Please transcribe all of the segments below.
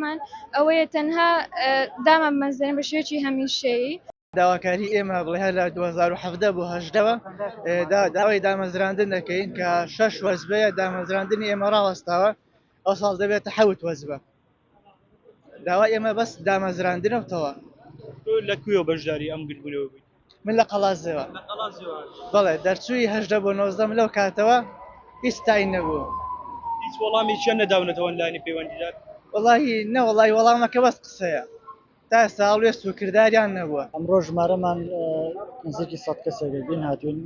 داواکاریمان ئەوەیە تەنها دامان بمەزێنن بە شێوەیەکی هەمیشەیی. داواکاری ئێمە بڵێ هەر لە 2017 بۆ 18ەوە داوای دامەزراندن دەکەین کە 6 وەزبەیە دامەزراندنی ئێمە ڕاوەستاوە ئەو ساڵ دەبێتە 7 وەزبە. داوای ئێمە بەس دامەزراندنەوەتەوە. لەکوێوە بەشداری ئەم گربوونەوە بوویت؟ من لە قەڵازەوە. بەڵێ دەرچووی 18 بۆ 19 لەو کاتەوە هیچ تاین نەبوو. هیچ وەڵامیان نەداونەتەوە لانی پەیوەندیدار؟ وەڵاهی نەوەڵی وەڵامەکە بەس قسەیە تا ساڵێ سوکرداریان نەبووە. ئەمڕۆ ژمارەمان نزیکی 100 کەسێک بین هاتوون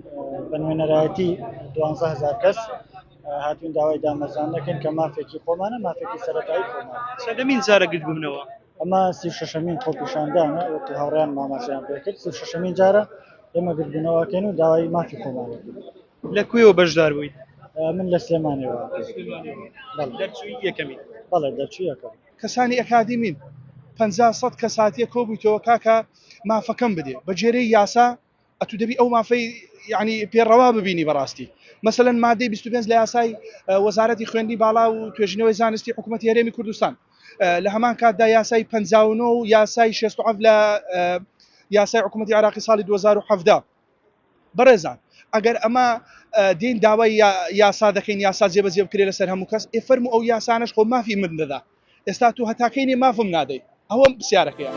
بە نوێنەرایەتی 12000 کەس هاتوون داوای دامەزراندنەکەن کە مافێکی خۆمانە مافێکی سەرەتایی خۆمان. چەندەمین جارە گرتبوونەوە؟ ئەمە 36مین خۆپیشاندانە وەکو هاوڕێیان مامەسەیان پێ کرد 36مین جارە ئێمە گرتبوونەوەکەین و داوای مافی خۆمانەکەین. لەکوێوە بەشدار بوویت؟ من لە سلێمانەوە. دەرچووی یەکەمی؟ بەڵێ دەرچووی یەکەم. کەسانی ئەکادیمین 50-100 کەس هاتیە کۆبوویتەوە کاکە مافەکەم بدێ بە جێرەی یاسا ئەتو دەبی ئەو مافەی یعنی پێڕەوا ببینی بەڕاستی. مەسەلەن مادەی 25 لە یاسای وەزارەتی خوێندی باڵا و توێژینەوەی زانستی حکوومەتی هەرێمی کوردستان لە هەمان کاتدا یاسای 59 و یاسای 67 لە یاسای حکوومەتی عراقی ساڵی 2017 بەڕێزان ئەگەر ئەمە دین داوای یاسا دەکەین یاسا جێبەجێ بکرێت لەسەر هەموو کەس ئێفەرمو ئەو یاسانش خۆ مافی من دەدا ئێستا تو هەتاکەینی مافم نادەی ئەوە پرسیارەکەیە.